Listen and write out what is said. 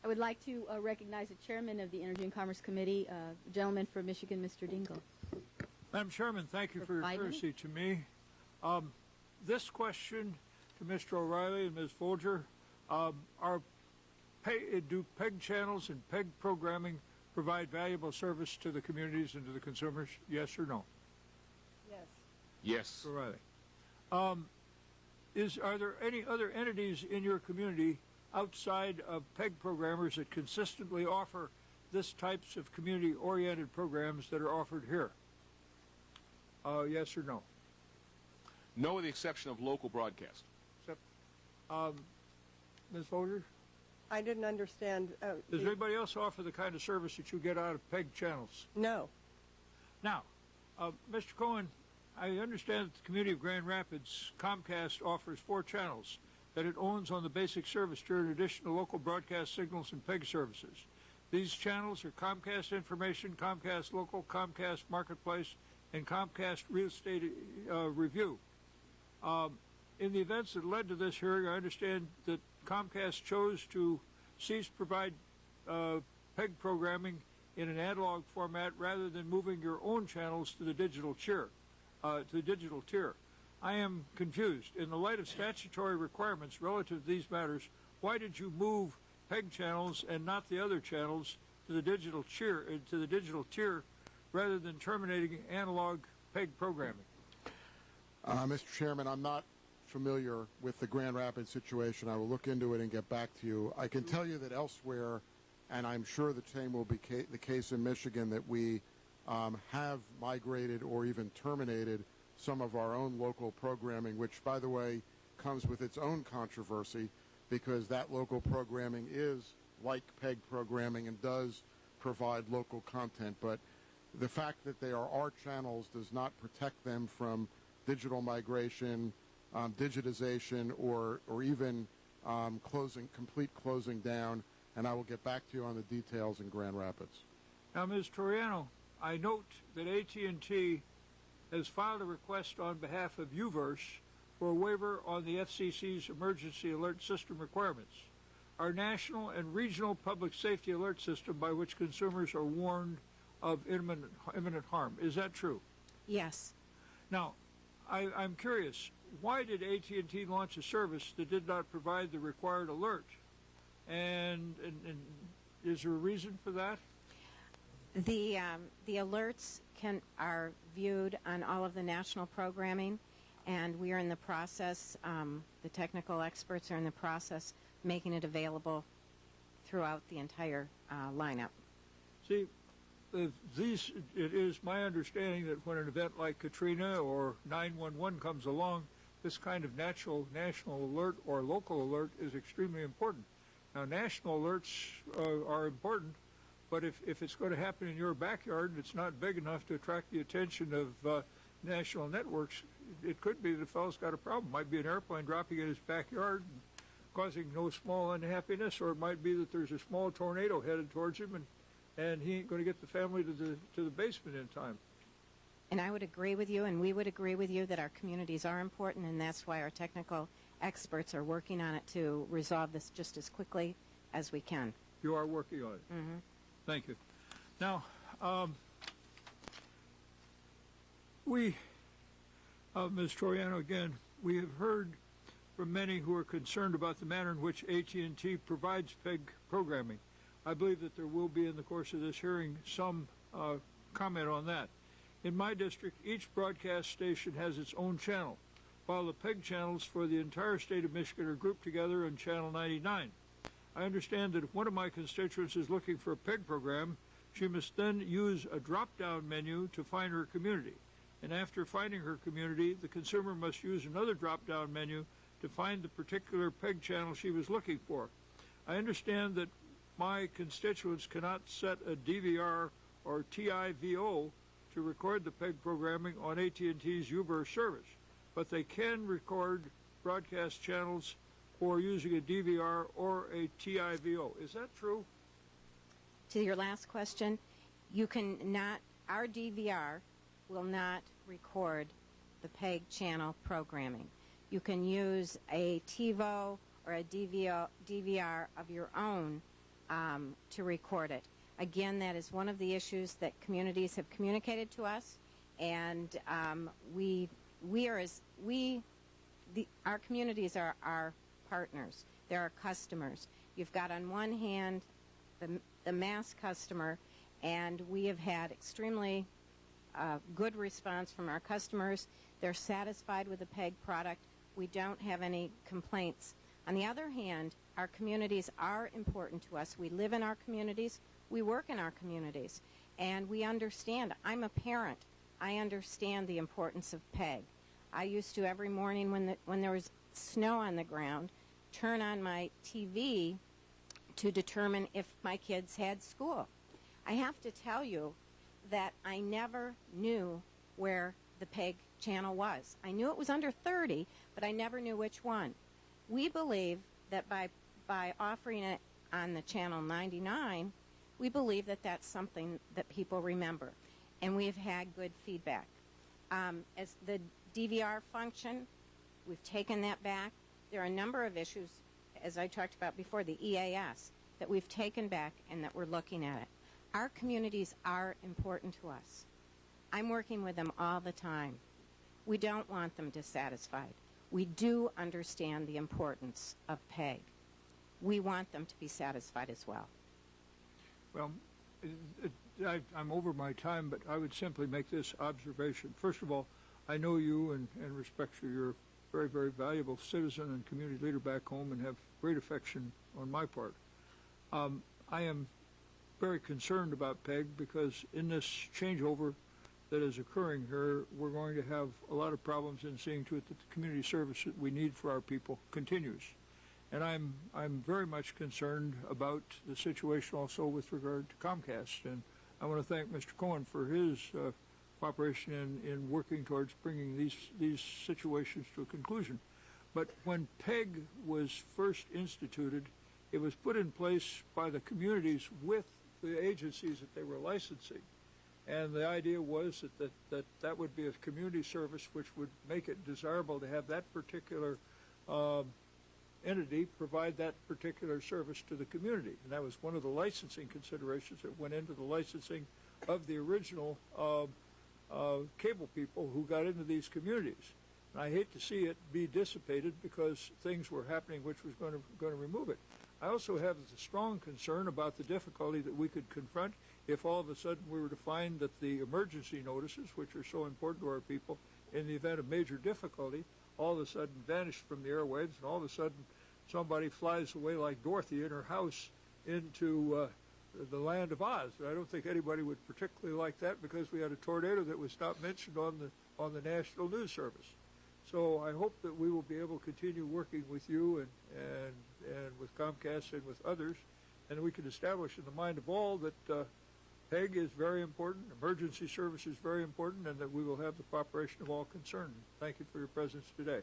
I would like to recognize the chairman of the Energy and Commerce Committee, the gentleman from Michigan, Mr. Dingell. Madam Chairman, thank you for your courtesy to me. This question to Mr. O'Reilly and Ms. Folger, do PEG channels and PEG programming provide valuable service to the communities and to the consumers? Yes or no? Yes. Yes. O'Reilly. Are there any other entities in your community outside of PEG programmers that consistently offer this types of community-oriented programs that are offered here? Yes or no? No, with the exception of local broadcast. Ms. Folger? I didn't understand. Does anybody else offer the kind of service that you get out of PEG channels? No. Now, Mr. Cohen, I understand that the community of Grand Rapids, Comcast, offers 4 channels that it owns on the basic service tier in addition to local broadcast signals and PEG services. These channels are Comcast Information, Comcast Local, Comcast Marketplace, and Comcast Real Estate Review. In the events that led to this hearing, I understand that Comcast chose to cease provide PEG programming in an analog format rather than moving your own channels to the digital tier. I am confused. In the light of statutory requirements relative to these matters, why did you move PEG channels and not the other channels to the digital tier, rather than terminating analog PEG programming? Mr. Chairman, I'm not familiar with the Grand Rapids situation. I will look into it and get back to you. I can tell you that elsewhere, and I'm sure the same will be the case in Michigan, that we have migrated or even terminated some of our own local programming, which, by the way, comes with its own controversy, because that local programming is like PEG programming and does provide local content. But the fact that they are our channels does not protect them from digital migration, digitization, or even complete closing down, and I will get back to you on the details in Grand Rapids. Now, Ms. Toriano, I note that AT&T has filed a request on behalf of UVerse for a waiver on the FCC's emergency alert system requirements, our national and regional public safety alert system by which consumers are warned of imminent harm. Is that true? Yes. Now, I'm curious, why did AT&T launch a service that did not provide the required alert? And is there a reason for that? The alerts are viewed on all of the national programming, and we are in the process, the technical experts are in the process making it available throughout the entire lineup. See, it is my understanding that when an event like Katrina or 911 comes along, this kind of national alert or local alert is extremely important. Now, national alerts are important, but if it's going to happen in your backyard and it's not big enough to attract the attention of national networks, it could be that the fellow's got a problem. It might be an airplane dropping in his backyard and causing no small unhappiness, or it might be that there's a small tornado headed towards him and he ain't going to get the family to the basement in time. And I would agree with you, and we would agree with you, that our communities are important, and that's why our technical experts are working on it to resolve this just as quickly as we can. You are working on it. Mm-hmm. Thank you. Now, Ms. Toriano, again, we have heard from many who are concerned about the manner in which AT&T provides PEG programming. I believe that there will be, in the course of this hearing, some comment on that. In my district, each broadcast station has its own channel, while the PEG channels for the entire state of Michigan are grouped together on Channel 99. I understand that if one of my constituents is looking for a PEG program, she must then use a drop-down menu to find her community. And after finding her community, the consumer must use another drop-down menu to find the particular PEG channel she was looking for. I understand that my constituents cannot set a DVR or TIVO to record the PEG programming on AT&T's UVerse service, but they can record broadcast channels or using a DVR or a TIVO. Is that true? To your last question, you cannot, our DVR will not record the PEG channel programming. You can use a TiVo or a DVR of your own to record it. Again, that is one of the issues that communities have communicated to us, and our communities are our partners. They're our customers. You've got on one hand the mass customer, and we have had extremely good response from our customers. They're satisfied with the PEG product. We don't have any complaints. On the other hand, our communities are important to us. We live in our communities. We work in our communities. And we understand. I'm a parent. I understand the importance of PEG. I used to, every morning when there was snow on the ground, turn on my TV to determine if my kids had school. I have to tell you that I never knew where the PEG channel was. I knew it was under 30, but I never knew which one. We believe that by offering it on the channel 99, we believe that that's something that people remember, and we have had good feedback. As the DVR function, we've taken that back. There are a number of issues, as I talked about before, the EAS, that we've taken back and that we're looking at it. Our communities are important to us. I'm working with them all the time. We don't want them dissatisfied. We do understand the importance of PEG. We want them to be satisfied as well. Well, I'm over my time, but I would simply make this observation. First of all, I know you and respect you. You're a very, very valuable citizen and community leader back home and have great affection on my part. I am very concerned about PEG because in this changeover that is occurring here, we're going to have a lot of problems in seeing to it that the community service that we need for our people continues. And I'm very much concerned about the situation also with regard to Comcast. And I want to thank Mr. Cohen for his cooperation in working towards bringing these situations to a conclusion. But when PEG was first instituted, it was put in place by the communities with the agencies that they were licensing. And the idea was that would be a community service which would make it desirable to have that particular entity provide that particular service to the community. And that was one of the licensing considerations that went into the licensing of the original cable people who got into these communities. And I hate to see it be dissipated because things were happening which was going to remove it. I also have a strong concern about the difficulty that we could confront if all of a sudden we were to find that the emergency notices, which are so important to our people, in the event of major difficulty, all of a sudden vanished from the airwaves, and all of a sudden somebody flies away like Dorothy in her house into the land of Oz. I don't think anybody would particularly like that because we had a tornado that was not mentioned on the National News Service. So I hope that we will be able to continue working with you and with Comcast and with others, and we can establish in the mind of all that PEG is very important, emergency service is very important, and that we will have the cooperation of all concerned. Thank you for your presence today.